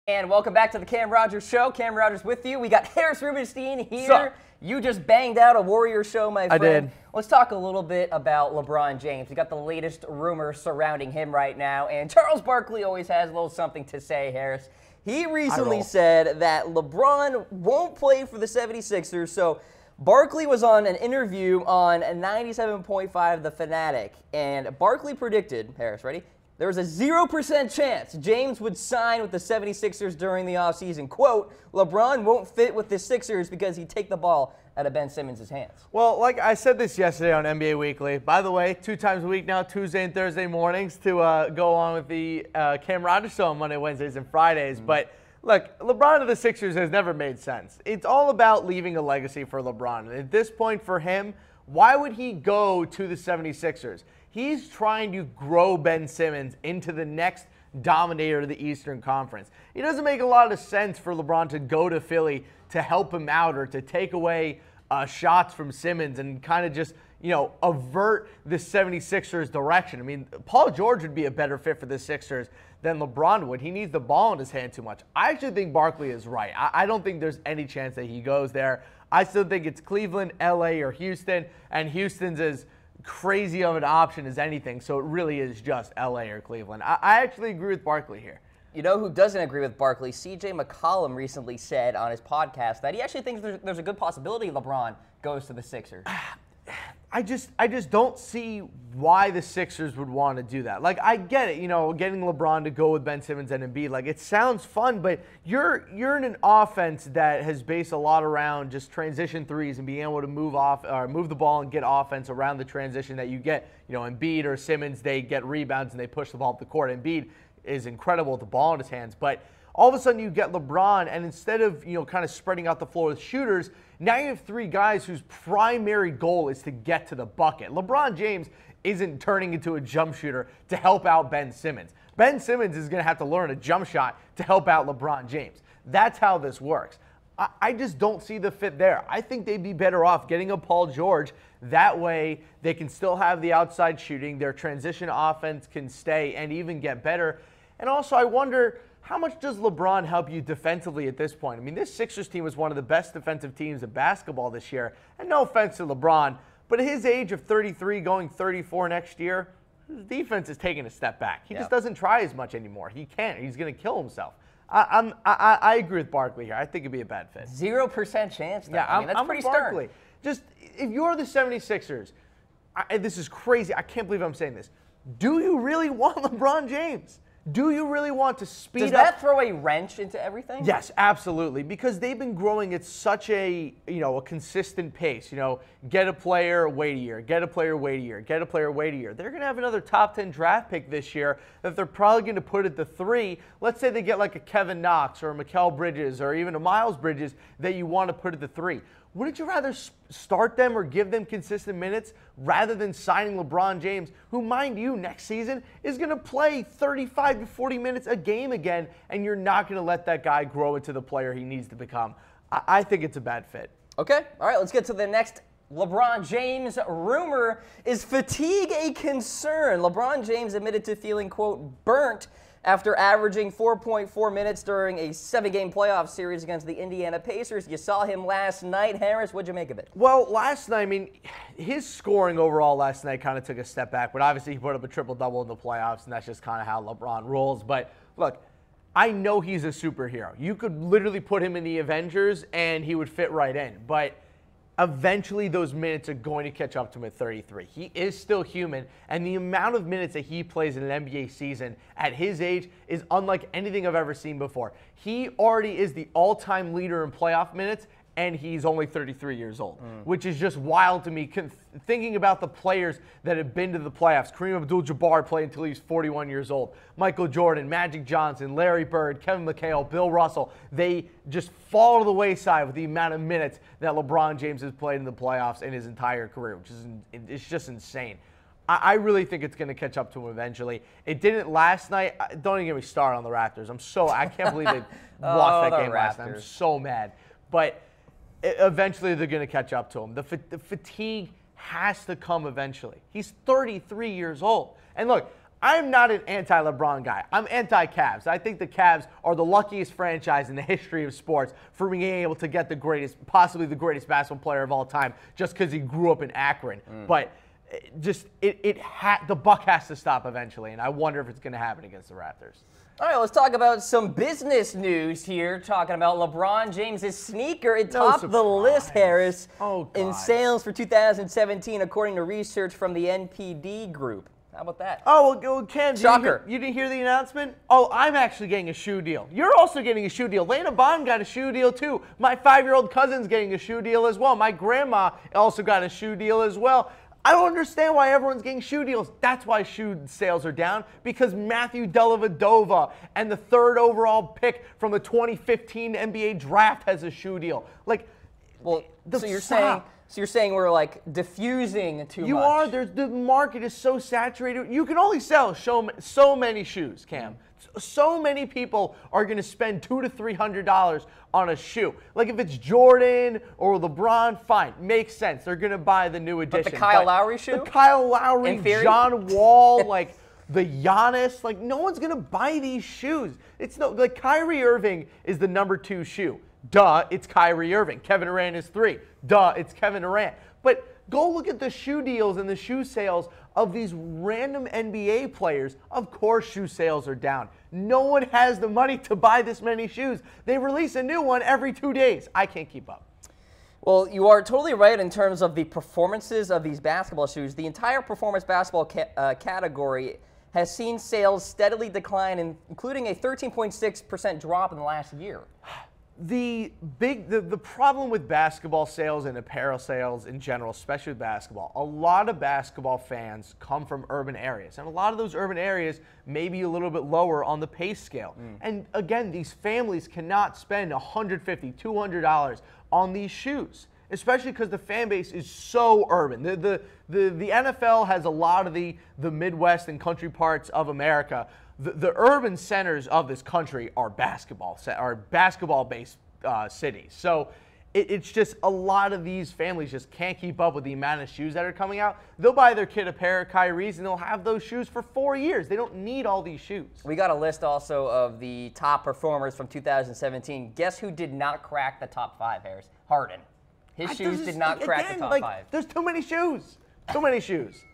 And welcome back to the Cam Rogers Show. Cam Rogers with you. We got Harris Rubenstein here. Sup? You just banged out a Warrior show, my friend. I did. Let's talk a little bit about LeBron James. We got the latest rumors surrounding him right now, and Charles Barkley always has a little something to say, Harris. He recently said that LeBron won't play for the 76ers, so Barkley was on an interview on 97.5 The Fanatic, and Barkley predicted, Harris, ready? There was a 0% chance James would sign with the 76ers during the offseason. Quote, LeBron won't fit with the Sixers because he'd take the ball out of Ben Simmons' hands. Well, like I said this yesterday on NBA Weekly, by the way, 2 times a week now, Tuesday and Thursday mornings, to go along with the Cam Rogers Show on Monday, Wednesdays, and Fridays. But look, LeBron to the Sixers has never made sense. It's all about leaving a legacy for LeBron. And at this point for him, why would he go to the 76ers? He's trying to grow Ben Simmons into the next dominator of the Eastern Conference. It doesn't make a lot of sense for LeBron to go to Philly to help him out or to take away shots from Simmons and kind of just, avert the 76ers direction. I mean, Paul George would be a better fit for the Sixers than LeBron would. He needs the ball in his hand too much. I actually think Barkley is right. I don't think there's any chance that he goes there. I still think it's Cleveland, LA, or Houston, and Houston's as crazy of an option as anything, so it really is just LA or Cleveland. I actually agree with Barkley here. You know who doesn't agree with Barkley? CJ McCollum recently said on his podcast that he actually thinks there's a good possibility LeBron goes to the Sixers. I just don't see why the Sixers would want to do that. Like, I get it, getting LeBron to go with Ben Simmons and Embiid. Like, it sounds fun, but you're in an offense that has based a lot around just transition threes and being able to move the ball and get offense around the transition that you get. Embiid or Simmons, they get rebounds and they push the ball up the court. Embiid is incredible with the ball in his hands, but all of a sudden you get LeBron, and instead of kind of spreading out the floor with shooters, now you have 3 guys whose primary goal is to get to the bucket. LeBron James isn't turning into a jump shooter to help out Ben Simmons. Ben Simmons is going to have to learn a jump shot to help out LeBron James. That's how this works. I just don't see the fit there. I think they'd be better off getting a Paul George. That way they can still have the outside shooting. Their transition offense can stay and even get better. And also I wonder, how much does LeBron help you defensively at this point? I mean, this Sixers team was one of the best defensive teams in basketball this year. And no offense to LeBron, but at his age of 33, going 34 next year, his defense is taking a step back. He just doesn't try as much anymore. He can't. He's going to kill himself. I agree with Barkley here. I think it'd be a bad fit. 0% chance, though. Yeah, I mean, that's pretty stern. Just, if you're the 76ers, this is crazy. I can't believe I'm saying this. Do you really want LeBron James? Do you really want to speed up? Does that throw a wrench into everything? Yes, absolutely, because they've been growing at such a consistent pace. Get a player, wait a year. Get a player, wait a year. Get a player, wait a year. They're going to have another top 10 draft pick this year that they're probably going to put at the 3. Let's say they get like a Kevin Knox or a Mikal Bridges or even a Miles Bridges that you want to put at the 3. Wouldn't you rather start them or give them consistent minutes rather than signing LeBron James, who, mind you, next season is going to play 35 to 40 minutes a game again, and you're not going to let that guy grow into the player he needs to become? I think it's a bad fit. Okay. All right, let's get to the next LeBron James rumor. Is fatigue a concern? LeBron James admitted to feeling, quote, burnt after averaging 4.4 minutes during a 7-game playoff series against the Indiana Pacers. You saw him last night. Harris, what'd you make of it? Well, last night, I mean, his scoring overall last night kind of took a step back, but obviously he put up a triple-double in the playoffs, and that's just kind of how LeBron rolls. But look, I know he's a superhero. You could literally put him in the Avengers, and he would fit right in. But eventually those minutes are going to catch up to him at 33. He is still human, and the amount of minutes that he plays in an NBA season at his age is unlike anything I've ever seen before. He already is the all-time leader in playoff minutes, and he's only 33 years old, which is just wild to me, thinking about the players that have been to the playoffs. Kareem Abdul-Jabbar played until he was 41 years old. Michael Jordan, Magic Johnson, Larry Bird, Kevin McHale, Bill Russell, they just fall to the wayside with the amount of minutes that LeBron James has played in the playoffs in his entire career, which is it's just insane. I really think it's going to catch up to him eventually. It didn't last night. Don't even get me started on the Raptors. I can't believe they lost that game last night. I'm so mad. But eventually they're going to catch up to him. The fatigue has to come eventually. He's 33 years old. And look, I'm not an anti-LeBron guy. I'm anti-Cavs. I think the Cavs are the luckiest franchise in the history of sports for being able to get the greatest, possibly the greatest basketball player of all time, just because he grew up in Akron. But the buck has to stop eventually, and I wonder if it's going to happen against the Raptors. All right, let's talk about some business news here. Talking about LeBron James' sneaker. It topped the list, Harris, in sales for 2017, according to research from the NPD Group. How about that? Oh, well, Cam, shocker. You didn't hear the announcement? Oh, I'm actually getting a shoe deal. You're also getting a shoe deal. Lena Bond got a shoe deal, too. My 5-year-old cousin's getting a shoe deal as well. My grandma also got a shoe deal as well. I don't understand why everyone's getting shoe deals. That's why shoe sales are down, because Matthew Dellavedova and the 3rd overall pick from the 2015 NBA draft has a shoe deal. Like, well, so you're saying we're like diffusing too much. You are. The market is so saturated. You can only sell so many shoes, Cam. So many people are going to spend $200 to $300 on a shoe. Like if it's Jordan or LeBron, fine, makes sense. They're going to buy the new edition. But the Kyle Lowry shoe? The Kyle Lowry, John Wall, like the Giannis, like no one's going to buy these shoes. It's no like Kyrie Irving is the number 2 shoe. Duh, it's Kyrie Irving. Kevin Durant is 3. Duh, it's Kevin Durant. But go look at the shoe deals and the shoe sales of these random NBA players. Of course, shoe sales are down. No one has the money to buy this many shoes. They release a new one every 2 days. I can't keep up. Well, you are totally right in terms of the performances of these basketball shoes. The entire performance basketball category has seen sales steadily decline, including a 13.6% drop in the last year. The problem with basketball sales and apparel sales in general, especially with basketball, a lot of basketball fans come from urban areas. And a lot of those urban areas may be a little bit lower on the pay scale. And again, these families cannot spend $150, $200 on these shoes, especially because the fan base is so urban. The NFL has a lot of the Midwest and country parts of America. The urban centers of this country are basketball-based cities. So it's just a lot of these families just can't keep up with the amount of shoes that are coming out. They'll buy their kid a pair of Kyries, and they'll have those shoes for 4 years. They don't need all these shoes. We got a list also of the top performers from 2017. Guess who did not crack the top 5, Harris? Harden. His shoes did not crack the top 5. There's too many shoes. Too many shoes.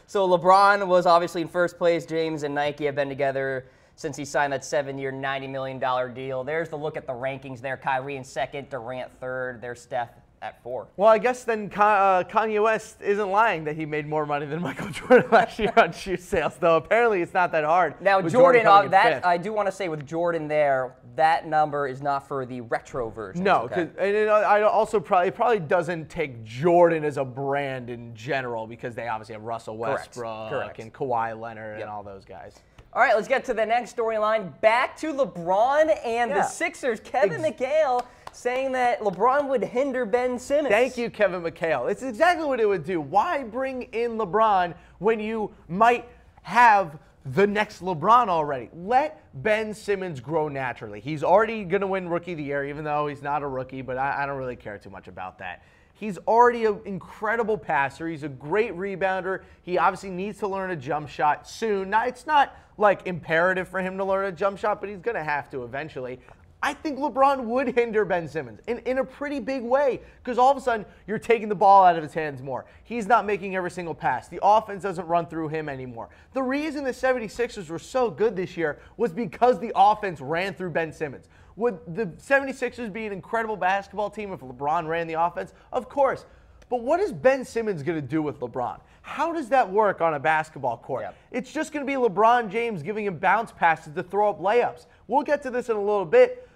So LeBron was obviously in first place. James and Nike have been together since he signed that 7-year, $90 million deal. There's the look at the rankings there. Kyrie in 2nd, Durant 3rd. There's Steph at 4. Well, I guess then Kanye West isn't lying that he made more money than Michael Jordan last year on shoe sales, though apparently it's not that hard. Now, Jordan I do want to say with Jordan there, that number is not for the retro version. No, okay? And I also probably doesn't take Jordan as a brand in general, because they obviously have Russell Westbrook and Kawhi Leonard and all those guys. All right, let's get to the next storyline. Back to LeBron and the Sixers. Kevin McHale saying that LeBron would hinder Ben Simmons. Thank you, Kevin McHale. It's exactly what it would do. Why bring in LeBron when you might have the next LeBron already? Let Ben Simmons grow naturally. He's already going to win Rookie of the Year, even though he's not a rookie, but I don't really care too much about that. He's already an incredible passer. He's a great rebounder. He obviously needs to learn a jump shot soon. Now, it's not like imperative for him to learn a jump shot, but he's going to have to eventually. I think LeBron would hinder Ben Simmons in a pretty big way, because all of a sudden you're taking the ball out of his hands more. He's not making every single pass. The offense doesn't run through him anymore. The reason the 76ers were so good this year was because the offense ran through Ben Simmons. Would the 76ers be an incredible basketball team if LeBron ran the offense? Of course. But what is Ben Simmons going to do with LeBron? How does that work on a basketball court? It's just going to be LeBron James giving him bounce passes to throw up layups. We'll get to this in a little bit.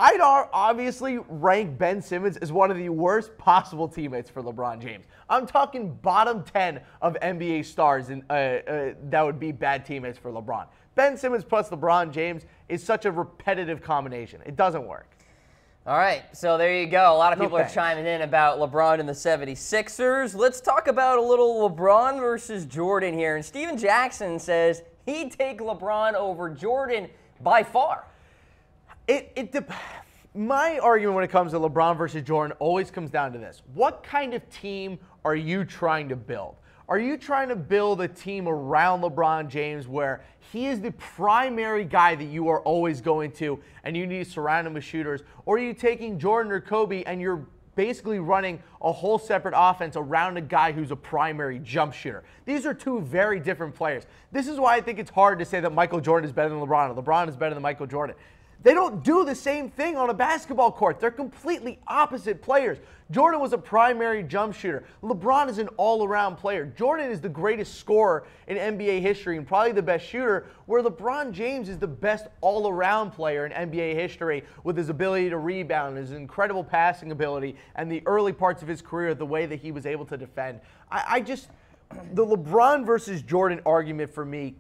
I'd obviously rank Ben Simmons as one of the worst possible teammates for LeBron James. I'm talking bottom 10 of NBA stars that would be bad teammates for LeBron. Ben Simmons plus LeBron James is such a repetitive combination. It doesn't work. All right, so there you go. A lot of people are chiming in about LeBron and the 76ers. Let's talk about a little LeBron versus Jordan here. And Steven Jackson says he'd take LeBron over Jordan by far. My argument when it comes to LeBron versus Jordan always comes down to this. What kind of team are you trying to build? Are you trying to build a team around LeBron James where he is the primary guy that you are always going to and you need to surround him with shooters? Or are you taking Jordan or Kobe and you're basically running a whole separate offense around a guy who's a primary jump shooter? These are two very different players. This is why I think it's hard to say that Michael Jordan is better than LeBron or LeBron is better than Michael Jordan. They don't do the same thing on a basketball court. They're completely opposite players. Jordan was a primary jump shooter. LeBron is an all-around player. Jordan is the greatest scorer in NBA history and probably the best shooter, where LeBron James is the best all-around player in NBA history with his ability to rebound, his incredible passing ability, and the early parts of his career, the way that he was able to defend. The LeBron versus Jordan argument for me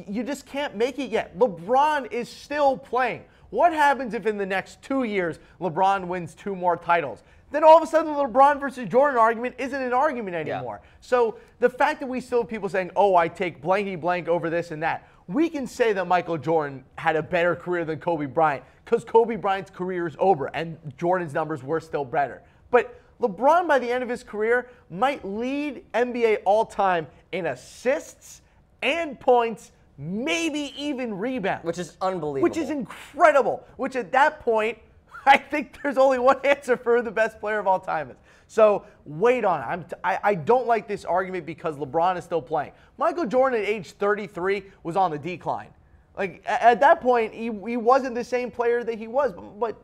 you just can't make it yet. LeBron is still playing. What happens if in the next 2 years LeBron wins 2 more titles? Then all of a sudden the LeBron versus Jordan argument isn't an argument anymore. Yeah. So the fact that we still have people saying, oh, I take blanky blank over this and that, we can say that Michael Jordan had a better career than Kobe Bryant because Kobe Bryant's career is over and Jordan's numbers were still better. But LeBron, by the end of his career, might lead NBA all-time in assists and points, maybe even rebounds. Which is unbelievable. Which is incredible. Which at that point, I think there's only one answer for who the best player of all time is. So wait on it. I don't like this argument because LeBron is still playing. Michael Jordan at age 33 was on the decline. Like at that point, he wasn't the same player that he was. But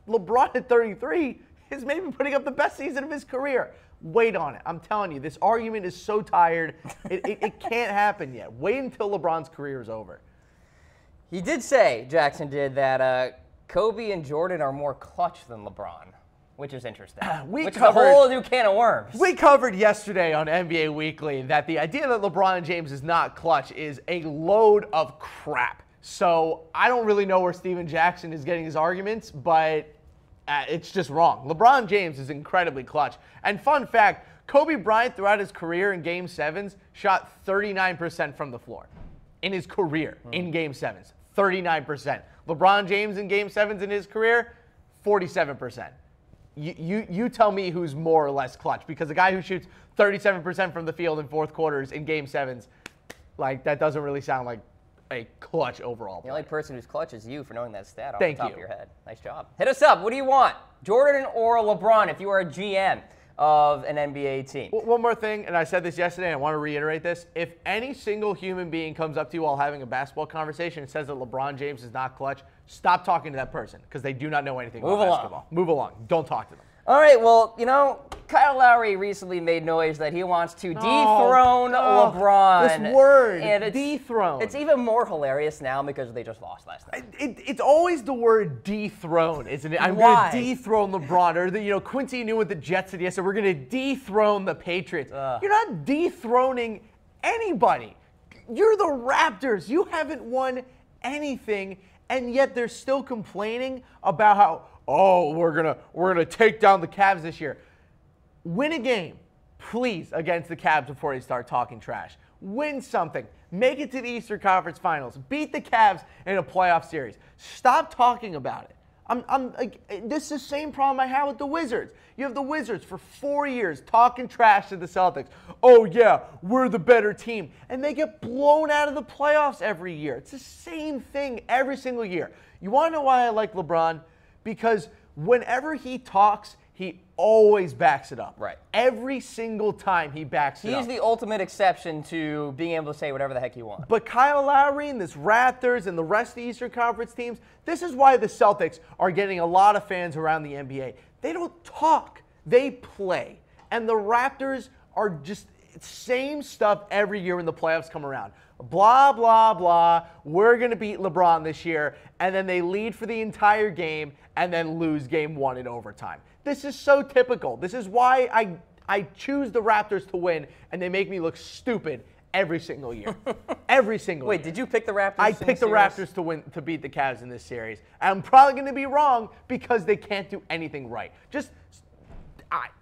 LeBron at 33 is maybe putting up the best season of his career. Wait on it. I'm telling you, this argument is so tired. It can't happen yet. Wait until LeBron's career is over. He did say, Jackson did, that Kobe and Jordan are more clutch than LeBron, which is interesting. Which is a whole new can of worms. We covered yesterday on NBA Weekly that the idea that LeBron James is not clutch is a load of crap. So I don't really know where Steven Jackson is getting his arguments, but it's just wrong. LeBron James is incredibly clutch. And fun fact, Kobe Bryant throughout his career in Game 7s shot 39% from the floor. In his career, in Game 7s, 39%. LeBron James in Game 7s in his career, 47%. You tell me who's more or less clutch, because the guy who shoots 37% from the field in fourth quarters in Game 7s, like, that doesn't really sound like a clutch overall player. The only person who's clutch is you for knowing that stat off the top of your head. Nice job. Hit us up. What do you want? Jordan or LeBron if you are a GM of an NBA team? One more thing, and I said this yesterday, and I want to reiterate this. If any single human being comes up to you while having a basketball conversation and says that LeBron James is not clutch, stop talking to that person because they do not know anything about basketball. Move along. Don't talk to them. All right, well, you know, Kyle Lowry recently made noise that he wants to dethrone LeBron. This word, and dethrone. It's even more hilarious now because they just lost last night. It's always the word dethrone, isn't it? I'm going to dethrone LeBron. Or, Quincy knew what the Jets did yesterday. We're going to dethrone the Patriots. You're not dethroning anybody. You're the Raptors. You haven't won anything, and yet they're still complaining about how, oh, we're gonna take down the Cavs this year. Win a game, please, against the Cavs before you start talking trash. Win something. Make it to the Eastern Conference Finals. Beat the Cavs in a playoff series. Stop talking about it. This is the same problem I had with the Wizards. You have the Wizards for 4 years talking trash to the Celtics. Oh, yeah, we're the better team. And they get blown out of the playoffs every year. It's the same thing every single year. You want to know why I like LeBron? Because whenever he talks, he always backs it up. Right. Every single time he backs it up. He's the ultimate exception to being able to say whatever the heck he wants. But Kyle Lowry and this Raptors and the rest of the Eastern Conference teams, this is why the Celtics are getting a lot of fans around the NBA. They don't talk. They play. And the Raptors are just same stuff every year when the playoffs come around. Blah, blah, blah. We're going to beat LeBron this year. And then they lead for the entire game and then lose game 1 in overtime. This is so typical. This is why I choose the Raptors to win, and they make me look stupid every single year. Every single year. Wait, did you pick the Raptors? I picked the Raptors to win, to beat the Cavs in this series. And I'm probably going to be wrong because they can't do anything right. Just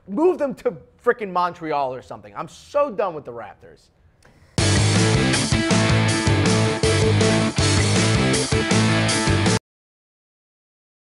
move them to frickin' Montreal or something. I'm so done with the Raptors.